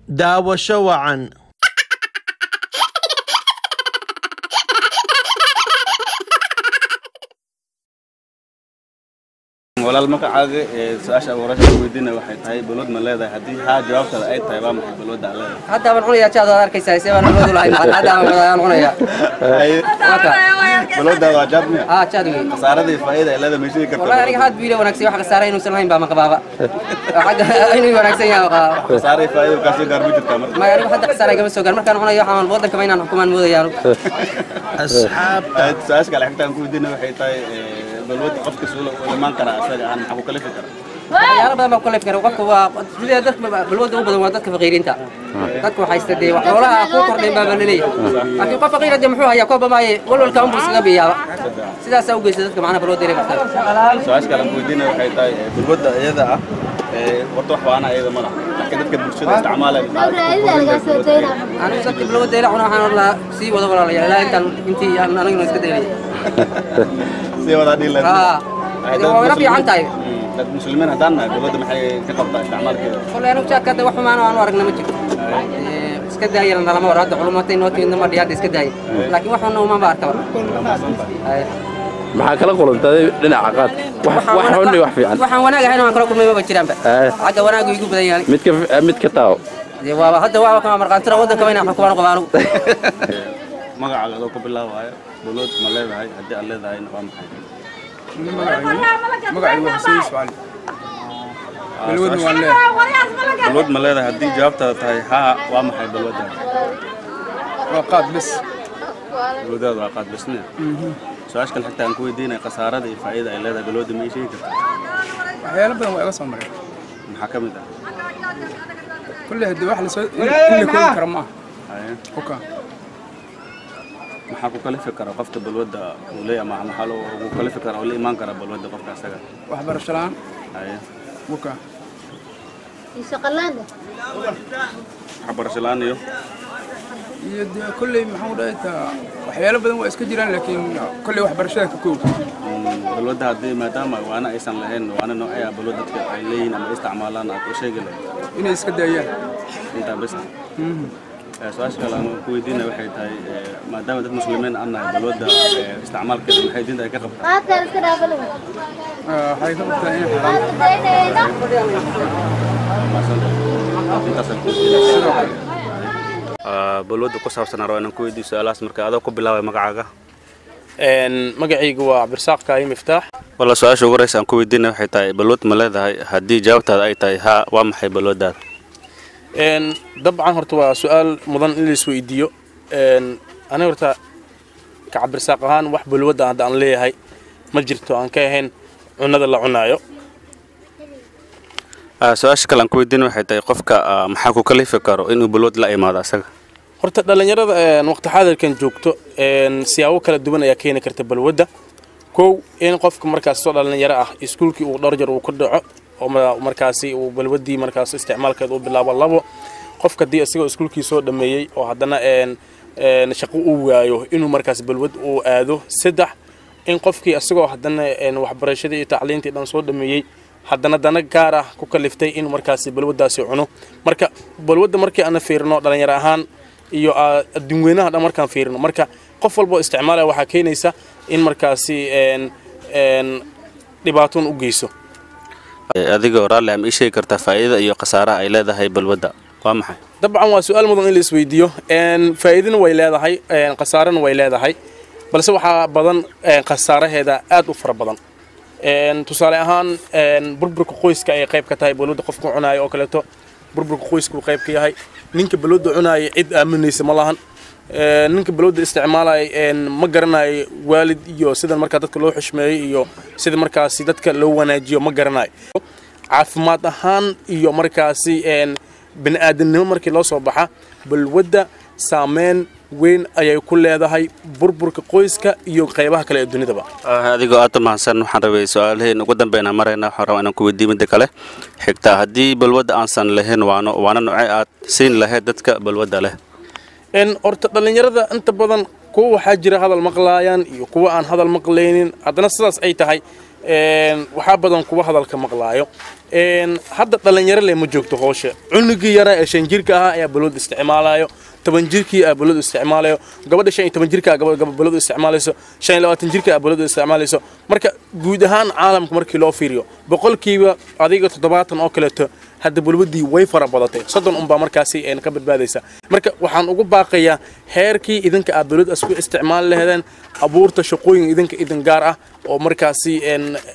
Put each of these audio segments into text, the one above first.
daawasho wacan. walaal magacaaga su'aasha warashada weydiinay waxay tahay balwad ma leedahay hadii ha jawaabtada ay tahay waa maxay balwada leedahay hadda waan cunaya jaad aad arkaysaa see waan balwad lahayn hadda waan cunaya balwada waa jaad miya jaad weey khasaaradii faa'iido ay leedahay meeshii kartaa wallahi aniga had biilo wanaagsan wax khasaare inuu lahayn baa ma qabaaba xagga inuu wanaagsan yahay khasaaradii faa'iido ka soo gaar ma jirtaa marka ma aniga hadda khasaare gama soo gaar markaan cunayo waxaan wadanka inaan xukumaan moodayaan asxaab su'aasha kale xigtaan ku weydiinay waxay tahay balwad qofka soo imaan kara asaga aan maxaa ku kala fikir يا رب ما كلف كره وقف وجدي دك بالود وبدن ودك فقيرين تا دك وحيستدي وحولها اكو كردين باب للي لكن قف فقير دي محوها يا كوب ما ولو الكام بس غبيا سدا سو غيس دك معنا بالود دي بحث سؤال كلام ويدينا waxay tahay balwada iyada ah warto wax waana iyada mana laakiin dadka bulshada isticmaalaan انا صدق بالود دي waxaan la sii wada walaalayaal ilaa intii anagu iska deelay sii wada dhilay waa rabbi aan tahay dad muslimiin hadaan balwada maxay ka qabtaa isticmaalkeeda والله أنا وجهك هذا وح ما أنا أرجع نمجك إسكداية لأن لما ورد علوماتي نوتي إنما دياد إسكداية لكن وح إنه ما بعرف maxaa kala qolantay dhinaca qaad wax xunni wax fiican waxaan wanaaga hayna waan kala kulmay ma jiraan ba hadda wanaagu igu badan yahay midka taaw waa hadda waa kama marqaantira wadanka wayna xukumaan qabaano magacaaga ku bilaabayo balwad ma leedahay hadii aan leedahay waa maxay magacaygu Xuseen Ismail balwad ma leedahay hadii jawaabta tahay ha waa maxay balwada waa qaad bas balwada waa qaad basna su'aasha kale xigtaan ku weydiinay khasaarada iyo faa'iidada ay leedahay balwada ma sheegi kartaa waxyaalo badan waa iga soo maray maxaa kamid ah kulli hadii wax la soo in la karo ma aha maxaa ku kala fikra qofka balwada uu leeyahay maxaa loo kala fikra oo la iman kara balwada qofka asaga wax barasho laan buka shaqalaande barasho laan iyo kulli maxaa u dhaaytaa waxyaalo badan waa iska jiraan laakiin kulli wax barashada ka koob balwada hadii maadaama waana aysan lahayn waana nooca balwada dadka ay leeyihiin ama isticmaalaan aad u sheegi lahayd inay iska daayaan inta bas su'aasha kale aan ku weydiinay waxay tahay maadaama dad muslimiin aan nahay balwada isticmaalkeeda maxay diinta ay ka qabtaa waxay ka qabtaa in balwada ku saabsan aan ku weydiiyo su'aalahaas marka adoo ku bilaabay magacaaga magacaygu waa Cabdirsaaq Kaayim Iftaax wala su'aasha ugu horeysa aan ku weydiinay waxay tahay balwad ma leedahay hadii jawaabtaada ay tahay ha waa maxay balwadaada dabcan horta waa su'aal mudan in la isweydiiyo aniga horta ka Cabdirsaaq ahaan wax balwada aan leeyahay ma jirto aan ka ahayn cunada la cunaayo su'aasha kale aan ku weydiinay waxay tahay qofka maxaa ku kala fikro inuu balwad la imaado asaga horta dhalinyarada waqti xaadirkan joogto siyaabo kala duwan ayaa keeni karta balwada koow in qofka markaas soo dhalinyaro ah iskuulkii uu dhowr jeer uu ku dhaco oo markaasi uu balwadii markaas isticmaalkeeda uu bilaabo labo qofka dii isagoo iskuulkii soo dhameeyay oo haddana shaqo uu waayo inuu markaas balwad uu aado saddex in qofkii isagoo haddana waxbarashadii iyo tacliintii dhan soo dhameeyay haddana dana gaar ah ku kaliftay inuu markaasi balwadaasi cuno marka balwada markii aan fiirino dhalinyaro ahaan iyo adduunweynaha dhan markaan fiirino marka qof walba isticmaalaya waxaa keenaysa in markaasi dhibaato u geyso adiga waraale am sheegi kartaa faa'iidada iyo khasaaraha ay leedahay balwada waa maxay dabcan waa su'aal mudan in la isweydiiyo faa'iidana way leedahay khasaarana way leedahay balse waxa badan khasaaraheeda aad u fara badan tusaale ahaan burburka qoyska ay qayb ka tahay balwada qofku cunaayo oo kaleeto burburka qoyska uu qayb ka yahay ninka balwada cunaayo cid aaminaysa ma lahan ninka balwada isticmaalay ma garanayo waalid iyo sida marka dadka loo xushmeeyo iyo sida markaasi dadka loo wanaajiyo ma garanayo caafimaad ahaan iyo markaasi bini'aadanimo markii loo soo baxa balwada saameyn weyn ayay ku leedahay burburka qoyska iyo qaybaha kale ee dunidaba adigoo aad u mahadsan waxaan rabay su'aalaheena ugu dambeynaa marayna waxaan rabaa inaan ku weydiiyo mid kale xigta haddii balwada aansan lahayn waana noocay aad siin lahayd dadka balwada leh horta dhalinyarada inta badan kuwa waxaa jira hadal maqlaayaan iyo kuwa aan hadal maqlaynin haddana sidaas ay tahay waxaa badan kuwa hadalka maqlaayo hadda dhalinyaro le ma joogto hoosha cunugii yara ee 5 jirka ah ayaa balwad isticmaalayo 10 jirkii ah balwad isticmaalayo gabadha 15 jirka ah gabadha balwad isticmaalayso 25 jirka ah balwad isticmaalayso marka guud ahaan caalamka markii loo fiiriyo boqolkiiba adiga 70 oo kale hadda balwadii way fara badatay 30 baa markaasi ka badbaadaysa marka waxaan ugu baaqayaa heerkii idinka aad balwad isku isticmaal lahaydeen abuurta shaqooyin idin gaar ah oo markaasi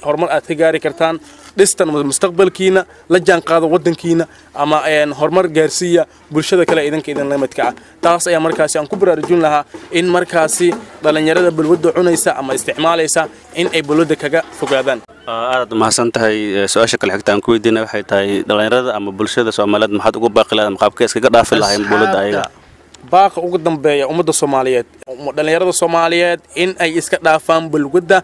horumar aad ka gaari kartaan dhistan mustaqbalkiina la jaan qaado wadankiina ama horumar gaarsiiya bulshada kale idin la midka ah taas ayaa markaasi aan ku baraarujin lahaa in markaasi dhalinyarada balwada cunaysa ama isticmaalaysa in ay balwada kaga fogaadaan aad mahadsan tahay su'aasha kale xigta aan ku weydiinay waxay tahay dhalinyarada ama bulshada Soomaaliyeed maxaad ugu baaqi lahayd qaabka iskaga dhaafi lahayn balwada ayaga baaqa ugu dambeeya ummadda Soomaaliyeed dhalinyarada Soomaaliyeed in ay iska dhaafaan balwada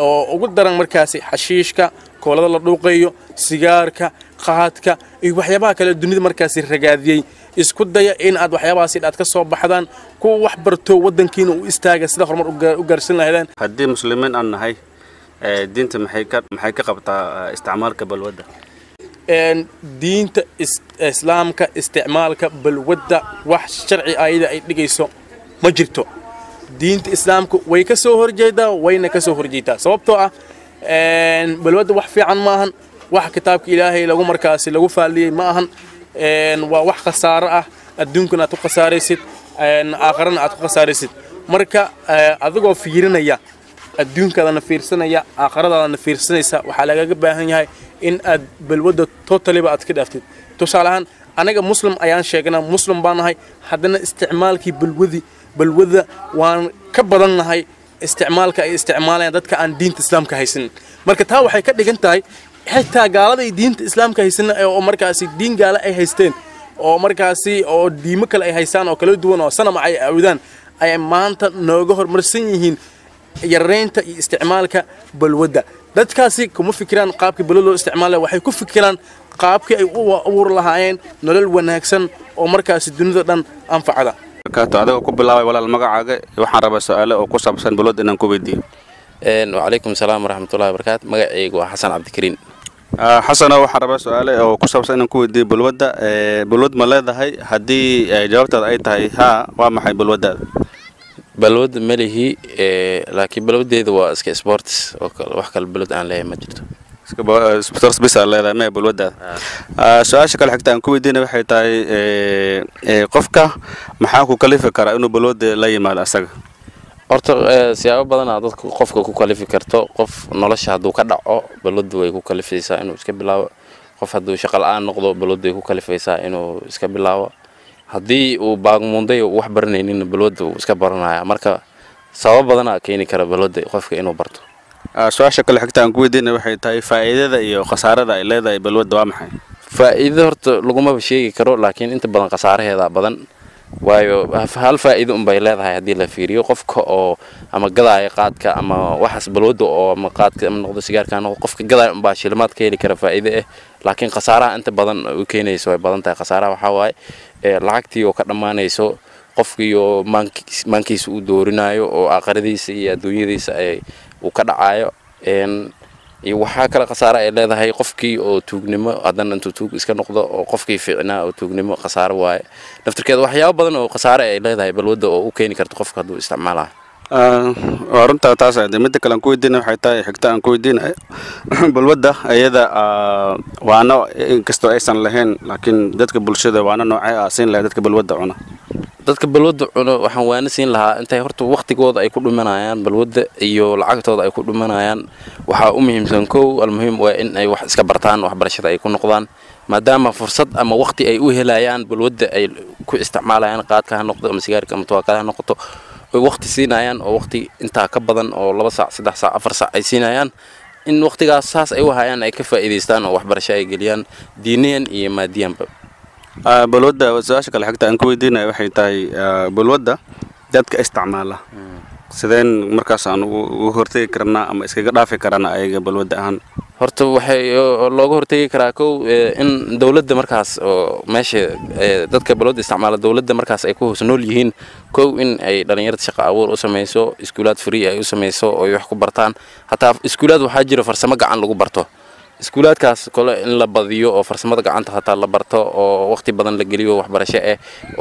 oo ugu daran markaasi xashiishka koolada la dhuuqayo sigaarka qaadka iyo waxyaabaha kale dunida markaasi ragaadiyay isku daya in aad waxyaabahaasi aad ka soo baxdaan ku wax barto wadankiina u istaaga sida horumar u gaarsin lahaydeen haddii muslimiin aan nahay diinta maxay ka qabtaa isticmaalka balwada diinta islaamka isticmaalka balwada wax sharci ayada ay dhigayso ma jirto diinta islaamku way ka soo horjeedaa wayna ka soo horjeedaa sababtoo ah balwada wax fiican ma ahan wax kitaabka ilaahay lagu markaasi lagu faaliyay ma ahan waa wax khasaaro ah adduunkana aad ku khasaaraysid aakhirana aad ku khasaaraysid marka adigoo fiirinaya adduunkaadana fiirsanaya aakhiradaadana fiirsanaysa waxaa lagaga baahan yahay in aad balwada totally aad ka dhaaftid tusaale ahaan anaga muslim ayaan sheegnaa muslim baan nahay haddana isticmaalkii balwada waan ka badan nahay isticmaalka ay isticmaalayaan dadka aan diinta islaamka haysan marka taa waxay ka dhigan tahay xitaa gaalada ay diinta islaamka haysan oo markaasi diin gaala ay haysteen oo markaasi oo diimo kale ay haystaan oo kala duwan oo sanama ay aawidaan ay maanta nooga hormarsan yihiin yareynta iyo isticmaalka balwada dadkaasi kuma fikiraan qaabka balwada loo isticmaalayo waxay ku fikiraan qaabkii ay u abuur lahaayeen nolol wanaagsan oo markaasi dunida dhan anfacada kaato adiga ku bilaabay walaal magacaaga waxaan rabaa su'aalo oo ku saabsan balwada inaan ku weydiiyo وعليكم السلام ورحمة الله وبركاته مجاعي وحسن عبد الكريم حسن waxaan rabaa su'aalo oo ku saabsan inaan ku weydiiyo balwada balwad ma leedahay hadii jawaabtaada ay tahay ha waa maxay balwadaada balwad malihi laakiin balwadeedu waa iska sports oo wax kale balwad aan leeyahay ma jirto sports bisa leedahay ma balwadaada su'aasha kale xigta aan ku weydiinay waxay tahay qofka maxaa ku kalifi karaa inuu balwada la yimaado asaga horta siyaabo badan aad dadku qofka ku kalifi karto qof nolosha haduu ka dhaco balwadu way ku kalifaysaa inuu iska bilaabo qof haduu shaqo la'aan noqdo balwadu way ku kalifaysaa inuu iska bilaabo hadii uu baagmunday wax baranaynin balwadu iska baranaya marka sabab badan ay keeni kara balwada qofka inuu barto su'aasha kale xigta aan ku weydiinay waxay tahay faa'iidada iyo khasaarada ay leedahay balwada waa maxay faa'iido horta laguma sheegi karo laakiin inta badan khasaaraheeda badan waayo hal faa'iido un bay leedahay hadii la fiiriyo qofka oo ama gadaaya qaadka ama waxas balwada oo ama qaadka ama noqdo sigaarka ama qofka gadaaya un baa shilmaad ka heli kara faa'iido laakiin khasaaraha inta badan u keenayso way badan tahay khasaaraha waxa waaye lacagtii oo ka dhamaanayso qofkii oo maankiisa uu doorinayo oo aakhiradiisa iyo adduunyadiisa ay uu ka dhacayo iyo waxa kala khasaare ay leedahay qofkii oo tuugnimo hadan intuu tuug iska noqdo oo qofkii fiicnaa oo tuugnimo khasaare waaye naftirkeeda waxyaabo badan oo khasaare ay leedahay balwada oo u keeni karto qofka haduu isticmaalayo runta taas ay mid kale aan ku weydiinay waxay tahay xigta aan ku weydiinay balwada ayada waana inkastoo aysan lahayn laakiin dadka bulshada waana noocay siin lahayd dadka balwada cuna dadka balwada cuno waxaan waana siin lahaa intay horta waqtigooda ay ku dhimanayaan balwada iyo lacagtooda ay ku dhimanayaan waxa u muhiimsan koow almuhiim waa in ay wax iska bartaan waxbarashada ay ku noqdaan maadaama fursad ama waqti ay u helayaan balwada ay ku isticmaalayaan qaadka ha noqdo ama sigaarka ama tuwaakada ha noqoto oo waqti siinayaan oo waqti inta ka badan oo 2 saac 3 saac 4 saac ay siinayaan in waqtigaas saas ay u hayaan ay ka faa'iideystaan oo waxbarasho ay geliyaan diiniyan iyo maadiyanba balwada su'aasha kale xigta aan ku weydiinay waxay tahay balwada dadka isticmaala sideen markaas aan u hortagi karnaa ama iskaga dhaafi karnaa ayaga balwada ahaan horta waxay looga hortagi karaa kow in dawladda markaas oo meesha dadka balwada isticmaala dawladda markaas ay ku hoos nool yihiin kow in ay dhalinyarada shaqo abuur u samayso iskuulaad free ay u samayso oo ay wax ku bartaan hataa iskuulaad waxaa jira farsamo gacan lagu barto iskuulaadkaas kale in la badiyo oo farsamada gacanta hataa la barto oo waqti badan la geliyo waxbarasho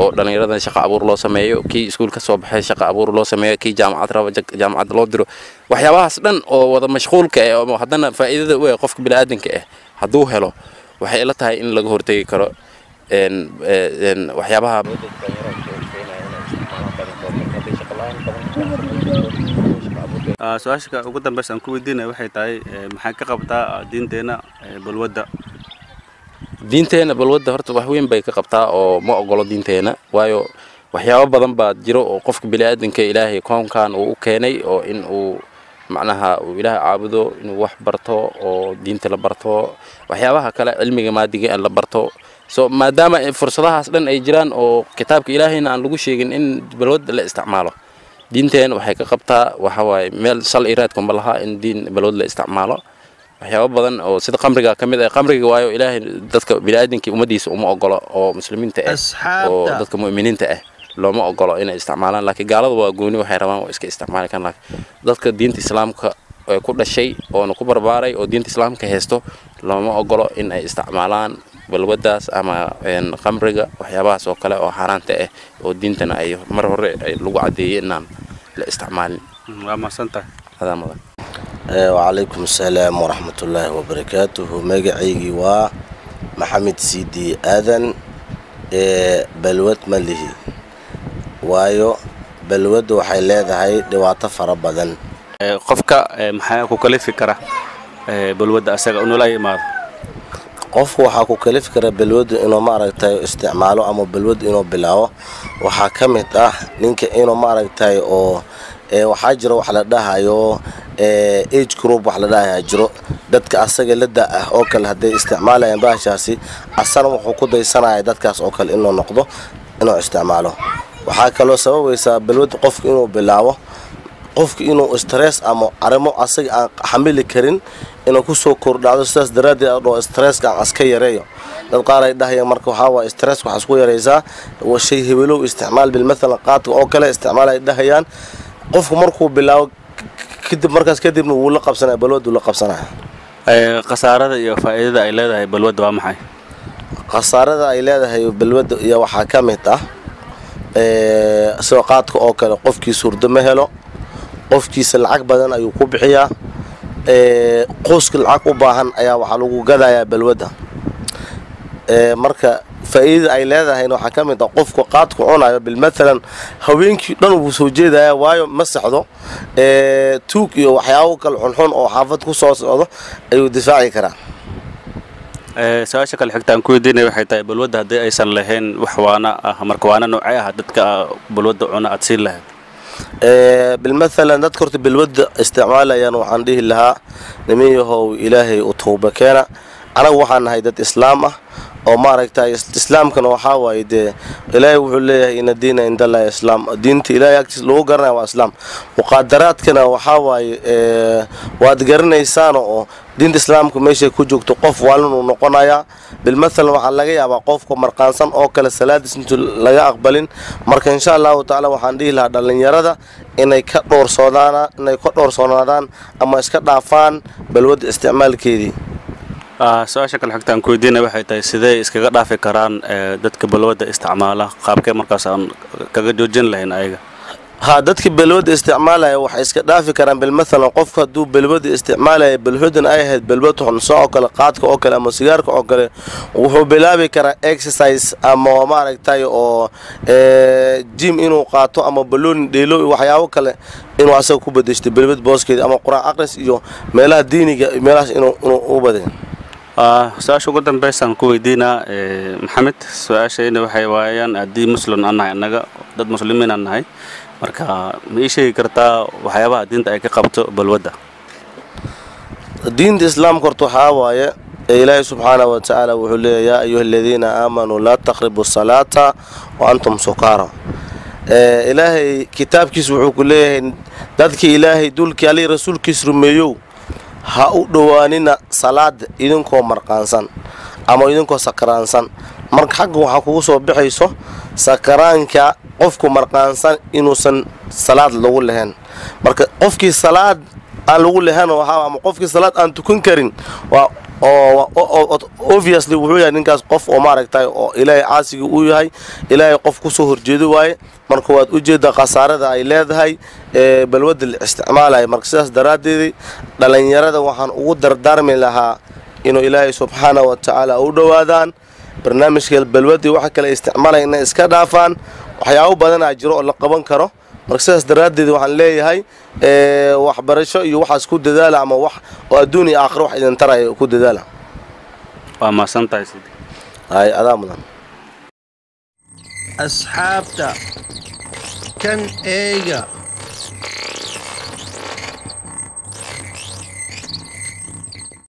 oo dhalinyarada shaqo abuur loo sameeyo kii iskuul ka soo baxay shaqo abuur loo sameeyo kii jaamacad loo diro waxyaabahaas dhan oo wada mashquulka oo haddana faa'iidada u ah qofka bini'aadanka hadduu helo waxay ila tahay in laga hortagi karo waxyaabaha su-aasha ugu dambaysa aan ku weydiinaya waxay tahay maxay ka qabtaa diinteena balwadda horta wax weyn bay ka qabtaa oo ma ogolo diinteena waayo waxyaabo badan baa jiro oo qofka bini'aadanka ilaahay koonkan uu u keenay oo in uu macnaha uu ilaahay caabudo inuu wax barto oo diinta la barto waxyaabaha kale cilmiga maadiga aan la barto so maadaama fursadahaas dhan ay jiraan oo kitaabka ilaahayna aan lagu sheegin in balwadda la isticmaalo diinteen waxay ka qabtaa waxa waaye meel sal iraadku ma laha in diin balwad la isticmaalo waxyaabo badan oo sida qamriga kamid ah qamriga waayo ilaahay dadka bini'aadamka ummadiisa uma ogolo oo muslimiinta oo dadka mu'miniinta looma ogolo inay isticmaalaan laakiin gaalada waa gooni waxay rabaan oo iska isticmaali karaan dadka diinta islaamka ku dhashay oo ku barbaaray oo diinta islaamka haysto looma ogolo in ay isticmaalaan balwadaas ama qamriga waxyaabahaas oo kale oo xaraanta oo diintana ay mar hore lagu cadeeyay inaan la isticmaalin waa maasanta hadaamada وعليكم السلام ورحمة الله وبركاته مجاعيجي ومحمد سيدي آذن بلوت مليه وايو بلود وحيلاد هاي دواتة فربضن قفك محاكو كلي فكرة بلود أساق أنو لا يمار qofku waxa ku kala fikra balwad inuu maaragtay isticmaalo ama balwad inuu bilaawo waxa kamid ah ninka inuu maaragtay oo waxa jira wax la dhahayo age group wax la dhahayo jiro dadka asaga la daa oo kale haday isticmaalayaan baashaasi asana wuxuu ku daysanaya dadkaas oo kale inuu noqdo inuu isticmaalo waxa kale oo sababaysa balwad qofku inuu bilaawo qofku inuu stress ama arimo asaga aan xamili karin inuu ku soo kordhado sidaas daraaddeed oo stress ka aska yareeyo dad qaar ay dhahayaan marka waxa waa stress waxa isku yareysaa waa shay hebelow isticmaal bil mesela qaadka oo kale isticmaal ay dhahayaan qofku markuu bilaawo kadib markaas kadibna wuu la qabsanaa balwadu la qabsanaa qasaarada iyo faa'iidada ay leedahay balwada waa maxay qasaarada ay leedahay balwada iyo waxa kamid ah soo qaadka oo kale qofkii surdo ma helo qofkiisa lacag badan ayuu ku bixiyaa qoyska lacag u baahan ayaa waxa lagu gadayaa balwada marka faa'iidada ay leedahay waxa kamid ah qofku qaadku cunayo bil mesela haweenkii dhan uu soo jeedaya waayo ma saxdo tuug iyo waxyaabo kale xunxun oo xaafad ku soo socdo ayuu difaaci karaa su-aasha kale xigtaan ku weydiinay waxay tahay balwada haddii aysan lahayn wax waana ah marka waana noocay ah dadka balwada cuna aad siin lahayd بالمثل نذكر بالود استعماله يعني وحن ديه لها نميه هو إلهي وتوبة كنا أنا وحن هيدا إسلام أو ما رأيت إسلام كانوا حاوي ده إلهي وحليه إن الدين عند الله إسلام دين إلهي يكتس لو قرنا وإسلام مقدرات كنا وحاوي وادقرنا إنسانه دين الإسلام كمشي كوجك تقف والن ونقنايا بالمثل وحلاقي أبا قفكم مرقانسان أو كلا سلاد سنتو لقى أقبلين مرك إن شاء الله تعالى وحنديه لهذا اليرادة إن يكدور صودانا إن يكدور صونادان أما يسكت عفان بالود استعمال كذي su-aasha kale xigtaan ku weydiinay waxay tahay sidee iskaga dhaafi karaan dadka balwada isticmaala qaabkee markaas aan kaga joojin lahayn ayaga dadka balwada isticmaalaya waxa iska dhaafi karaan bilmathal qofka haduu balwada isticmaalaya balhudan ay ahayd balwad xunso oo kale qaadka oo kale ama sigaarka oo kale wuxuu bilaabi karaa exercise ama maaragtay oo gym inuu qaato ama balloon dheelo waxyaabo kale inuu asaga ku badashto balwad booskeeda ama quraan aqris iyo meelaha diiniga meelahaas inuu u badin su-aasha ugu dambaysaan ku weydiinaa maxamed su-aashayna waxay waayaan haddii muslim aan nahay annaga dad muslimiin aan nahay marka ma ii sheegi kartaa waxyaabaha diinta ay ka qabto balwadda diinta islaamka horta waxaa waaye ilaahay subxaanahu wa tacaala wuxuu leeyahay yaa ayuha aladiina aamanuu laa taqribu salaata wa antum sukaara ilaahay kitaabkiisa wuxuu ku leeyahay dadkii ilaahay dulkii alii rasuulkiisa rumeeyow ha u dhowaanina salaada idinkoo marqaansan ama idinkoo sakaraansan marka xagga waxaa kugu soo bixayso sakaraanka qofku marqaansan inuusan salaad lagu lahayn marka qofkii salaad aan lagu lahayn ama qofkii salaad aan tukan karin waa obviously wuxuu yahay ninkaas qof oo maaragtay oo ilaahay caasiga uu yahay ilaahay qof ku soo horjeedo waaye marka waad u jeedaa khasaarada ay leedahay balwada la isticmaalayo marka sidaas daraaddeed dhalinyarada waxaan ugu dardaarmi lahaa inuu ilaahay subxaanahu wa tacaala u dhowaadaan barnaamijka balwadii waxa kale isticmaalaya inay iska dhaafaan waxyaabo badan aa jiro oo la qaban karo marka sidaas daraaddeed waxaan leeyahay waxbarasho iyo waxaas ku dadaala ama wax oo adduun iyo aakhiro wax idin taraya ku dadaala waa maasantahay sidii ay adaa mudan asxaabta kan eega